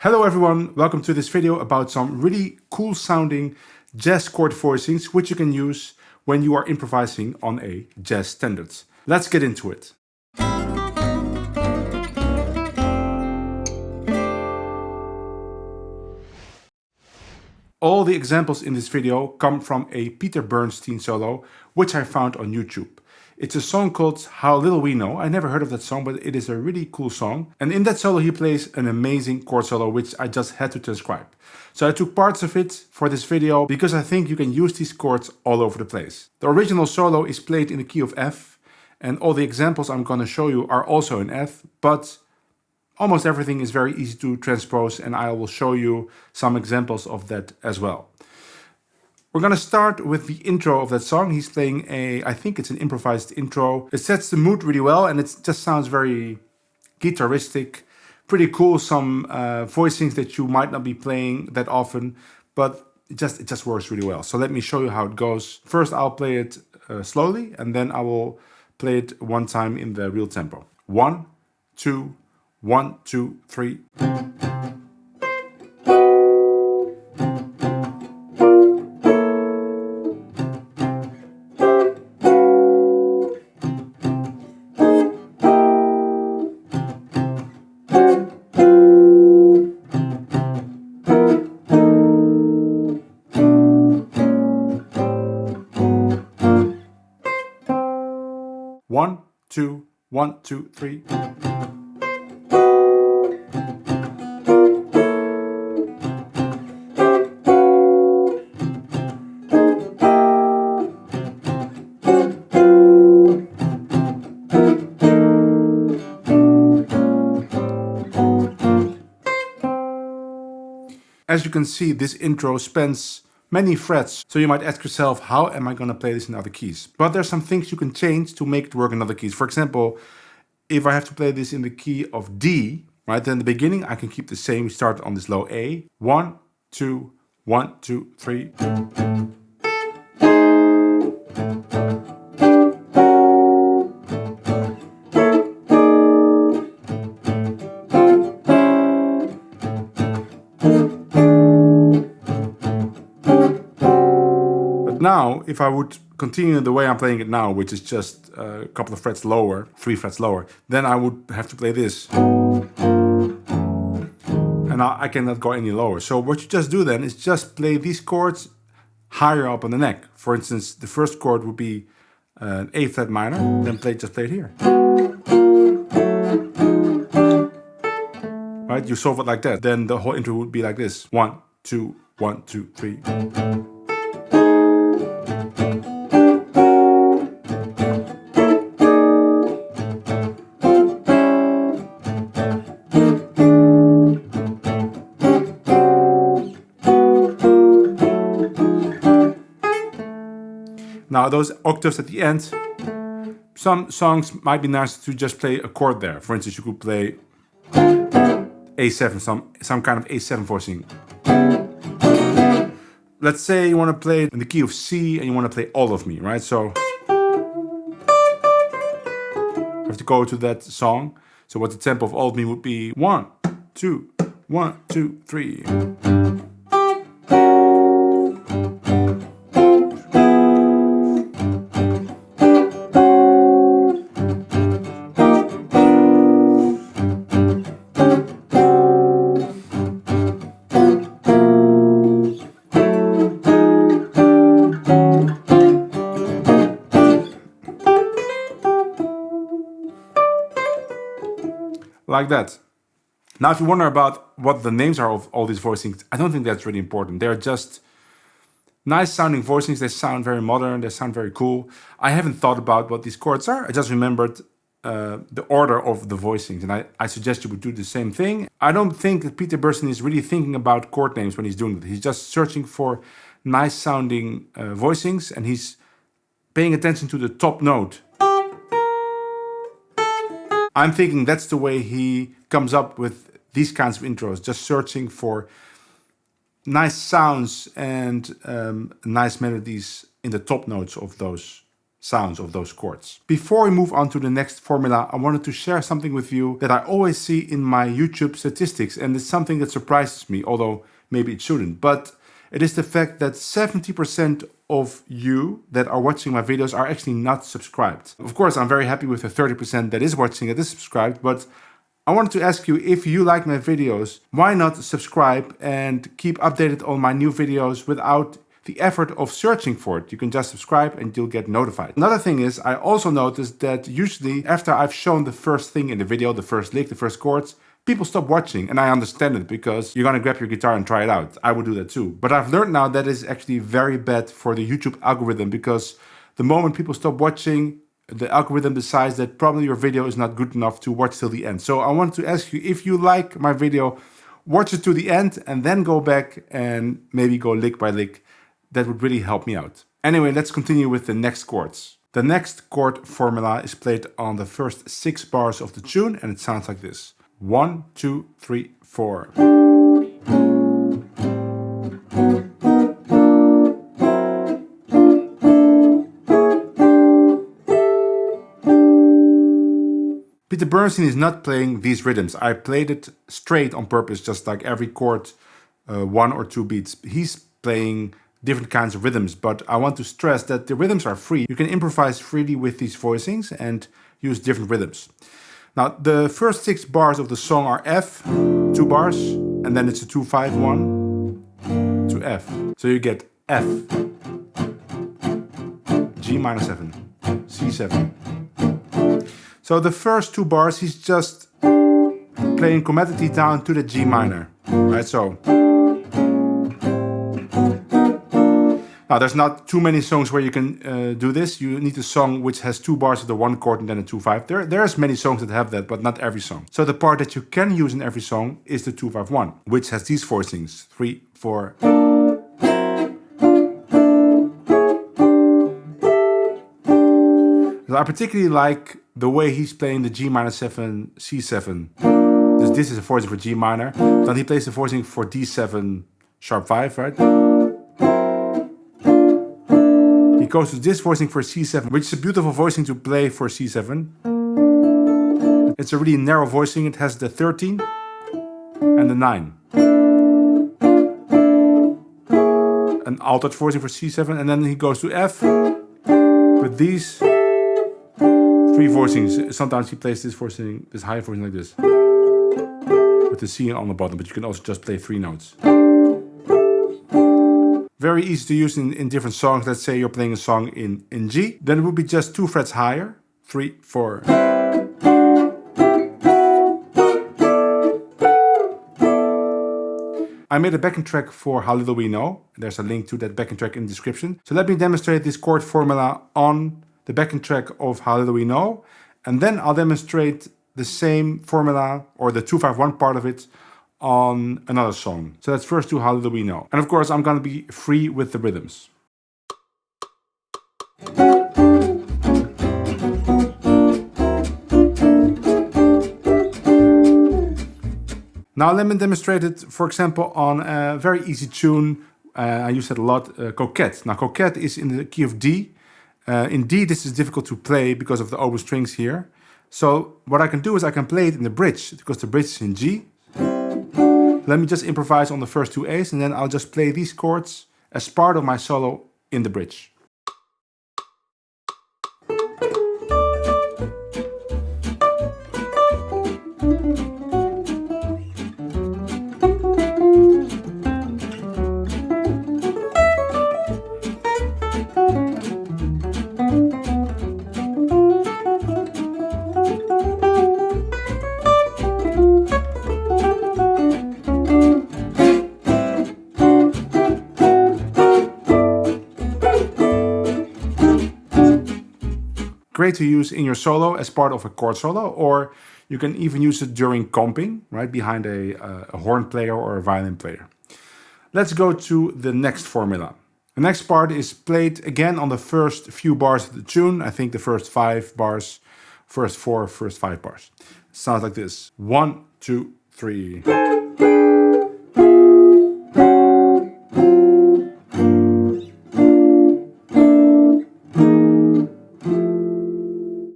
Hello everyone, welcome to this video about some really cool sounding jazz chord voicings which you can use when you are improvising on a jazz standard. Let's get into it. All the examples in this video come from a Peter Bernstein solo which I found on YouTube. It's a song called How Little We Know. I never heard of that song, but it is a really cool song. And in that solo he plays an amazing chord solo which I just had to transcribe. So I took parts of it for this video because I think you can use these chords all over the place. The original solo is played in the key of F, and all the examples I'm going to show you are also in F, but almost everything is very easy to transpose, and I will show you some examples of that as well. We're going to start with the intro of that song. He's playing I think it's an improvised intro. It sets the mood really well, and it just sounds very guitaristic, pretty cool. Some voicings that you might not be playing that often, but it just works really well. So let me show you how it goes. First I'll play it slowly, and then I will play it one time in the real tempo. 1, 2, 1, 2, 3. 1, 2, 1, 2, 3. As you can see, this intro spans many frets, so you might ask yourself, how am I going to play this in other keys? But there's some things you can change to make it work in other keys. For example, if I have to play this in the key of D, right, then in the beginning I can keep the same. We start on this low A. 1, 2, 1, 2, 3. Now, if I would continue the way I'm playing it now, which is just a couple of frets lower, 3 frets lower, then I would have to play this. And I cannot go any lower. So what you just do then is just play these chords higher up on the neck. For instance, the first chord would be an A flat minor, then just play it here. Right, you solve it like that. Then the whole intro would be like this. 1, 2, 1, 2, 3. Now those octaves at the end, some songs might be nice to just play a chord there. For instance, you could play A7, some kind of A7 voicing. Let's say you want to play in the key of C and you want to play All of Me, right? So you have to go to that song. So what the tempo of All of Me would be 1, 2, 1, 2, 3. Like that. Now, if you wonder about what the names are of all these voicings, I don't think that's really important. They're just nice sounding voicings. They sound very modern. They sound very cool. I haven't thought about what these chords are. I just remembered the order of the voicings, and I suggest you would do the same thing. I don't think that Peter Bernstein is really thinking about chord names when he's doing it. He's just searching for nice sounding voicings, and he's paying attention to the top note. I'm thinking that's the way he comes up with these kinds of intros, just searching for nice sounds and nice melodies in the top notes of those sounds of those chords. Before we move on to the next formula, I wanted to share something with you that I always see in my YouTube statistics, and it's something that surprises me, although maybe it shouldn't. But it is the fact that 70% of you that are watching my videos are actually not subscribed. Of course, I'm very happy with the 30% that is watching, that is subscribed, but I wanted to ask you, if you like my videos, why not subscribe and keep updated on my new videos without the effort of searching for it? You can just subscribe and you'll get notified. Another thing is, I also noticed that usually after I've shown the first thing in the video, the first lick, the first chords, people stop watching, and I understand it because you're gonna grab your guitar and try it out. I would do that too. But I've learned now that is actually very bad for the YouTube algorithm, because the moment people stop watching, the algorithm decides that probably your video is not good enough to watch till the end. So I want to ask you, if you like my video, watch it to the end and then go back and maybe go lick by lick. That would really help me out. Anyway, let's continue with the next chords. The next chord formula is played on the first 6 bars of the tune, and it sounds like this. 1, 2, 3, 4. Peter Bernstein is not playing these rhythms. I played it straight on purpose, just like every chord, 1 or 2 beats. He's playing different kinds of rhythms, but I want to stress that the rhythms are free. You can improvise freely with these voicings and use different rhythms. Now, the first 6 bars of the song are F, 2 bars, and then it's a 2-5-1 to F. So you get F, G minor 7, C7. So the first 2 bars, he's just playing chromatically down to the G minor, right? So now there's not too many songs where you can do this. You need a song which has 2 bars of the 1 chord and then a 2-5. There's many songs that have that, but not every song. So the part that you can use in every song is the 2-5-1, which has these voicings, 3, 4. So I particularly like the way he's playing the G minor 7, C7. This is a voicing for G minor. Then he plays the voicing for D7 sharp 5, right? He goes to this voicing for C7, which is a beautiful voicing to play for C7. It's a really narrow voicing. It has the 13 and the 9. An altered voicing for C7, and then he goes to F with these 3 voicings. Sometimes he plays this voicing, this high voicing like this, with the C on the bottom, but you can also just play 3 notes. Very easy to use in different songs. Let's say you're playing a song in G, then it would be just 2 frets higher, 3, 4. I made a backing track for How Little We Know. There's a link to that backing track in the description. So let me demonstrate this chord formula on the backing track of How Little We Know, and then I'll demonstrate the same formula, or the 2-5-1 part of it, on another song. So let's first do How Little We Know. And of course, I'm gonna be free with the rhythms. Now let me demonstrate it, for example, on a very easy tune. I use that a lot, Coquette. Now Coquette is in the key of D. In D, this is difficult to play because of the oboe strings here. So what I can do is I can play it in the bridge, because the bridge is in G. Let me just improvise on the first 2 A's, and then I'll just play these chords as part of my solo in the bridge. Great to use in your solo as part of a chord solo, or you can even use it during comping, right, behind a horn player or a violin player. Let's go to the next formula. The next part is played again on the first few bars of the tune. I think the first 5 bars, first 4, first 5 bars. Sounds like this. 1, 2, 3.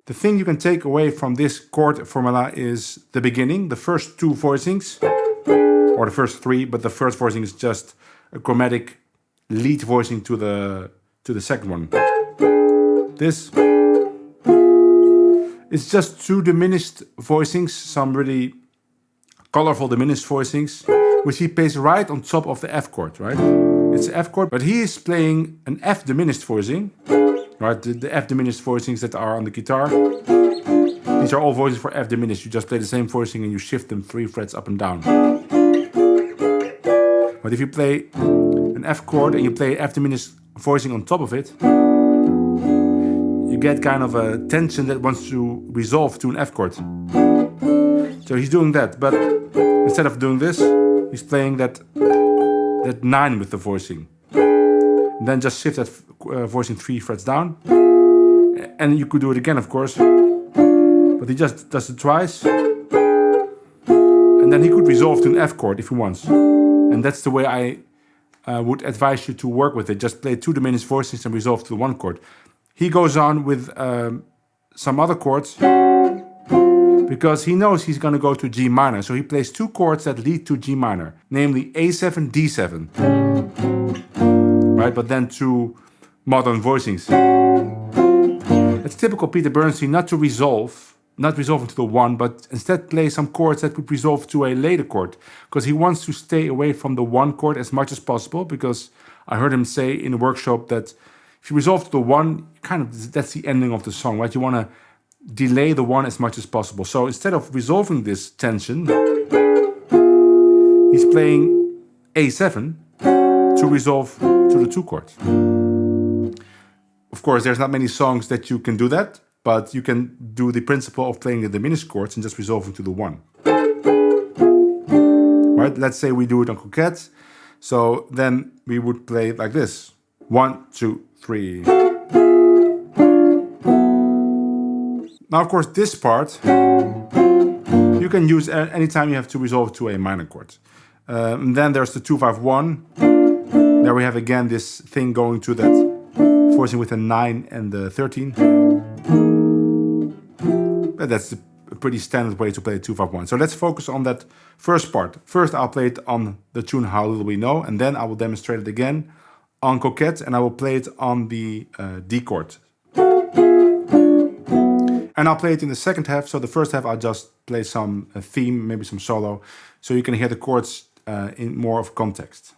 The thing you can take away from this chord formula is the beginning, the first two voicings, or the first three, but the first voicing is just a chromatic lead voicing to the second one. This is just two diminished voicings, some really colorful diminished voicings, which he plays right on top of the F chord, right? It's an F chord, but he is playing an F diminished voicing, right? The F diminished voicings that are on the guitar. These are all voicings for F diminished. You just play the same voicing and you shift them 3 frets up and down. But if you play an F chord and you play F diminished voicing on top of it, you get kind of a tension that wants to resolve to an F chord. So he's doing that, but instead of doing this, he's playing that 9 with the voicing. And then just shift that voicing 3 frets down. And you could do it again, of course. But he just does it twice. And then he could resolve to an F chord if he wants. And that's the way I would advise you to work with it. Just play 2 diminished voicings and resolve to the 1 chord. He goes on with some other chords because he knows he's going to go to G minor. So he plays 2 chords that lead to G minor, namely A7, D7. Right, but then 2 modern voicings. It's typical Peter Bernstein not resolving to the 1, but instead play some chords that would resolve to a later chord, because he wants to stay away from the 1 chord as much as possible, because I heard him say in a workshop that if you resolve to the 1, kind of that's the ending of the song, right? You want to delay the 1 as much as possible. So instead of resolving this tension, he's playing A7 to resolve to the 2 chord. Of course, there's not many songs that you can do that, but you can do the principle of playing the diminished chords and just resolving to the 1. Right? Let's say we do it on Coquette. So then we would play it like this. 1, 2, 3. Now, of course, this part you can use anytime you have to resolve to a minor chord. And then there's the 2-5-1. There we have again this thing going to that voicing with a 9 and the 13. But that's a pretty standard way to play 2-5-1. So let's focus on that first part. First, I'll play it on the tune How Little We Know, and then I will demonstrate it again on Coquette, and I will play it on the D chord. And I'll play it in the second half. So the first half I'll just play some theme, maybe some solo, so you can hear the chords in more of context.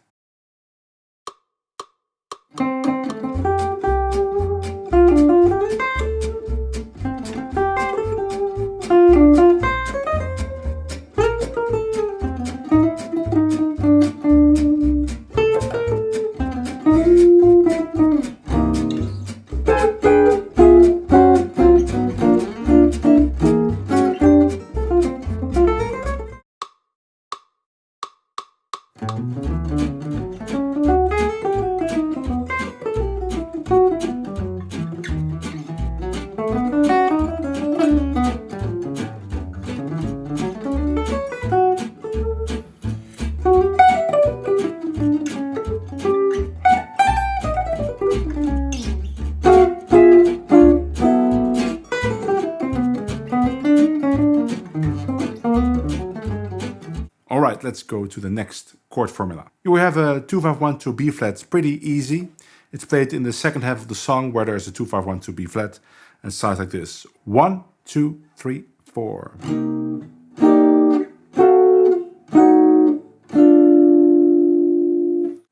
Alright, let's go to the next chord formula. You have a 2-5-1 to B flat. It's pretty easy. It's played in the second half of the song where there's a 2-5-1 to B flat, and it sounds like this. 1, 2, 3, 4.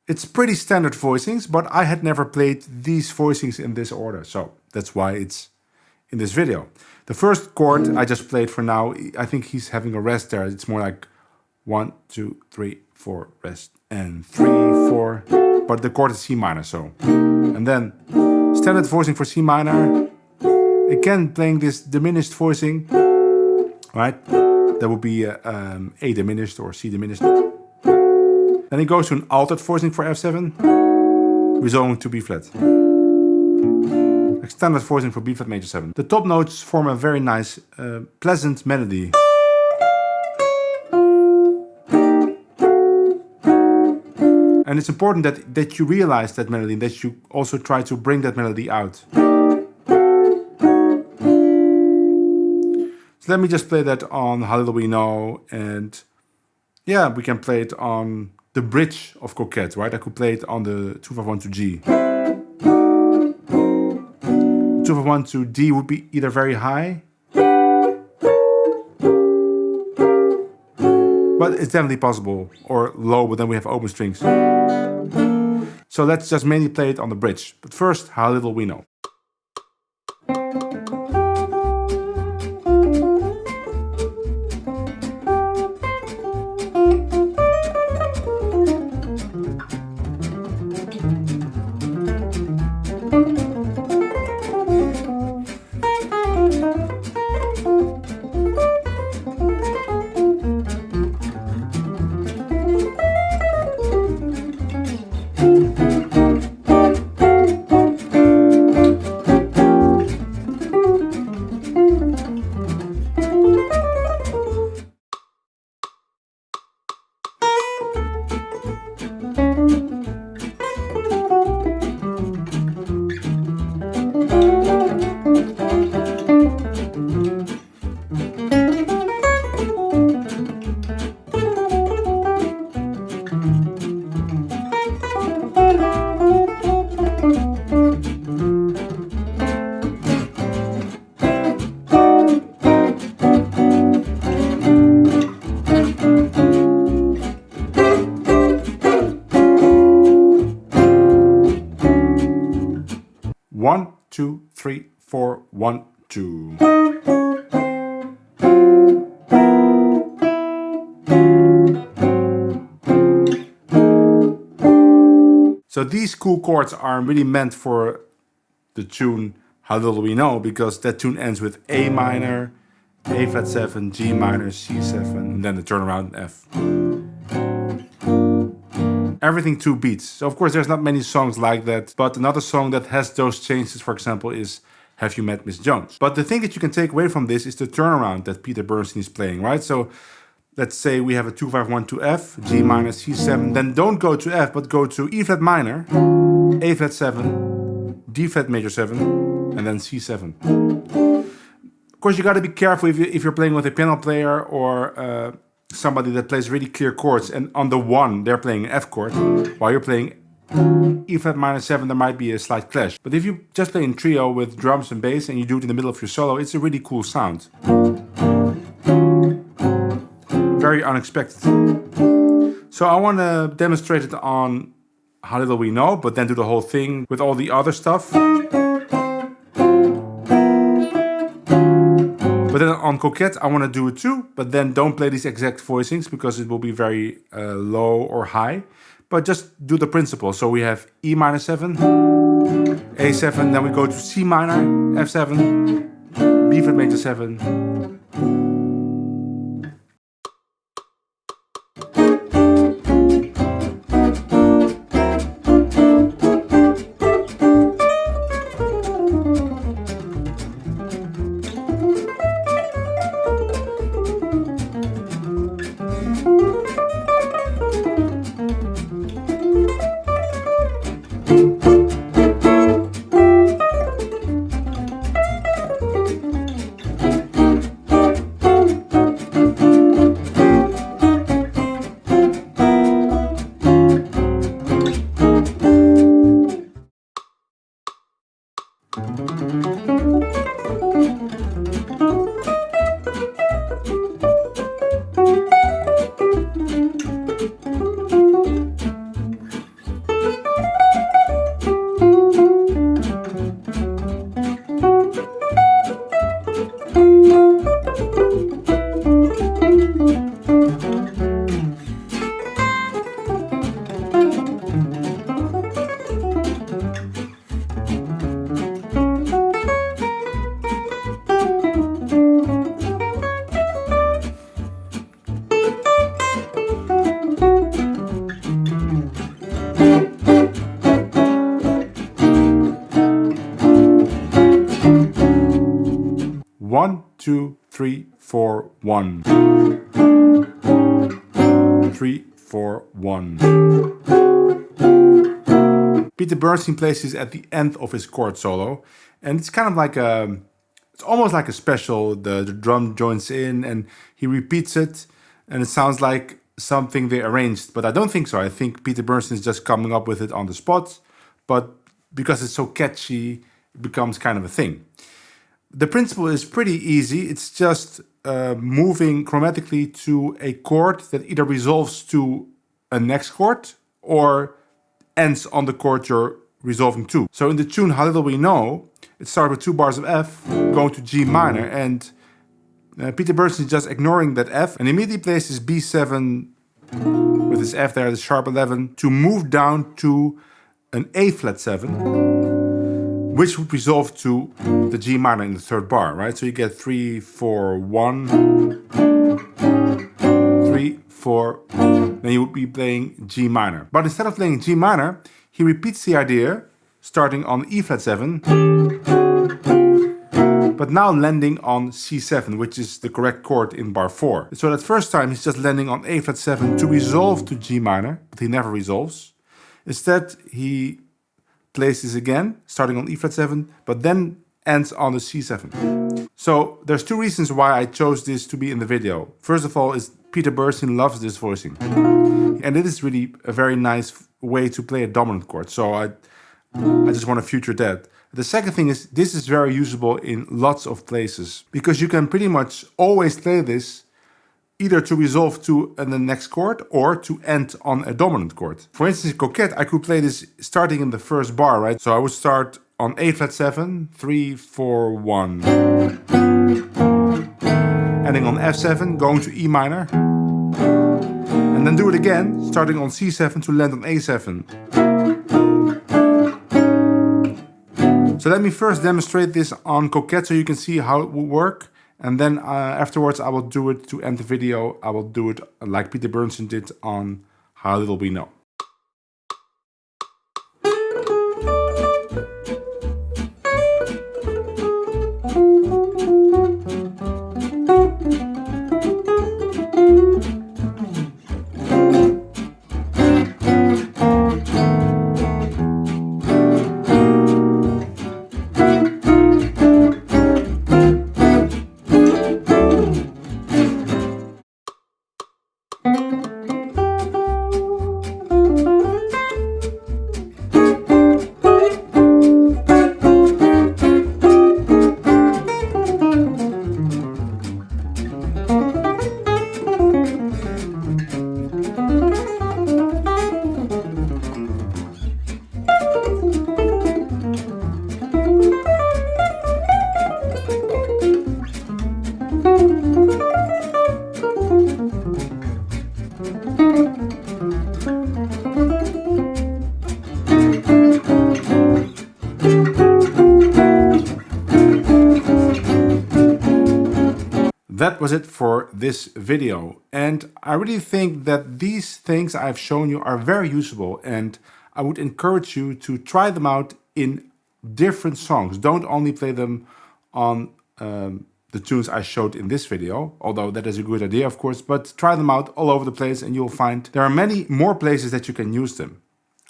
It's pretty standard voicings, but I had never played these voicings in this order, so that's why it's in this video. The first chord I just played for now, I think he's having a rest there. It's more like 1, 2, 3, 4, rest, and 3, 4. But the chord is C minor, so. And then standard voicing for C minor. Again, playing this diminished voicing, right? That would be A diminished or C diminished. Then he goes to an altered voicing for F7, resolving to B flat. Standard voicing for B flat major 7. The top notes form a very nice, pleasant melody. And it's important that you realize that melody, that you also try to bring that melody out. So let me just play that on How Little We Know, and yeah, we can play it on the bridge of Coquette, right? I could play it on the 251 to G. 251 to D would be either very high, but it's definitely possible, or low, but then we have open strings. So let's just mainly play it on the bridge. But first, How Little We Know. One, two, three, four, 1, 2. So these cool chords are really meant for the tune How Little We Know, because that tune ends with A minor, A flat 7, G minor, C7, and then the turnaround F. Everything 2 beats. So of course there's not many songs like that, but another song that has those changes, for example, is Have You Met Miss Jones? But the thing that you can take away from this is the turnaround that Peter Bernstein is playing, right? So let's say we have a 2-5-1 to F, G minor, C7, then don't go to F, but go to E flat minor, A flat 7, D flat major 7, and then C7. Of course, you got to be careful if you're playing with a piano player or somebody that plays really clear chords, and on the 1 they're playing an F chord while you're playing E flat minor 7, there might be a slight clash. But if you just play in trio with drums and bass and you do it in the middle of your solo, it's a really cool sound. Very unexpected. So I want to demonstrate it on How Little We Know, but then do the whole thing with all the other stuff. But then on Coquette, I want to do it too, but then don't play these exact voicings because it will be very low or high. But just do the principle. So we have E minor 7, A7, then we go to C minor, F7, B flat major 7. One, two, three, 4, 1. 3, 4, 1. Peter Bernstein plays this at the end of his chord solo, and it's kind of like a It's almost like a special. The drum joins in and he repeats it, and it sounds like something they arranged, but I don't think so. I think Peter Bernstein is just coming up with it on the spot, but because it's so catchy, it becomes kind of a thing. The principle is pretty easy. It's just moving chromatically to a chord that either resolves to a next chord or ends on the chord you're resolving to. So in the tune How Little We Know, it starts with 2 bars of F, going to G minor, and Peter Bernstein is just ignoring that F and immediately plays this B7 with this F there, the sharp 11, to move down to an A flat 7, which would resolve to the G minor in the 3rd bar, right? So you get 3, 4, 1, 3, 4, then you would be playing G minor. But instead of playing G minor, he repeats the idea, starting on E flat 7, but now landing on C7, which is the correct chord in bar 4. So that first time he's just landing on A flat 7 to resolve to G minor, but he never resolves. Instead, he plays this again, starting on E flat 7, but then ends on the C7. So there's 2 reasons why I chose this to be in the video. First of all is Peter Bernstein loves this voicing. And it is really a very nice way to play a dominant chord. So I just want to feature that. The second thing is this is very usable in lots of places because you can pretty much always play this either to resolve to the next chord or to end on a dominant chord. For instance, in Coquette, I could play this starting in the 1st bar, right? So I would start on A flat 7, 3, 4, 1. Ending on F7, going to E minor. And then do it again, starting on C7 to land on A7. So let me first demonstrate this on Coquette so you can see how it will work. And then afterwards I will do it to end the video. I will do it like Peter Bernstein did on How Little We Know. That was it for this video, and I really think that these things I've shown you are very usable, and I would encourage you to try them out in different songs. Don't only play them on the tunes I showed in this video, although that is a good idea of course, but try them out all over the place and you'll find there are many more places that you can use them.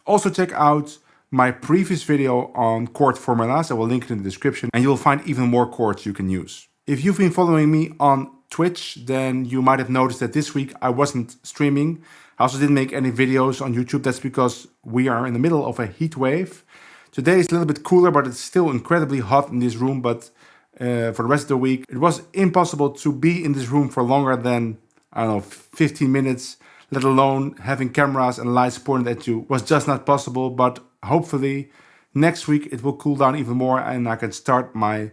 Also check out my previous video on chord formulas, I will link it in the description, and you'll find even more chords you can use. If you've been following me on Twitch, then you might have noticed that this week I wasn't streaming. I also didn't make any videos on YouTube. That's because we are in the middle of a heat wave. Today is a little bit cooler, but it's still incredibly hot in this room. But for the rest of the week, it was impossible to be in this room for longer than, I don't know, 15 minutes, let alone having cameras and lights pointed at you was just not possible. But hopefully next week it will cool down even more and I can start my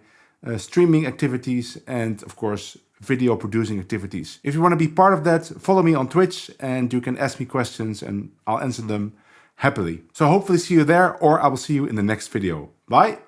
streaming activities and of course video producing activities. If you want to be part of that, follow me on Twitch and you can ask me questions and I'll answer them happily. So hopefully see you there, or I will see you in the next video. Bye!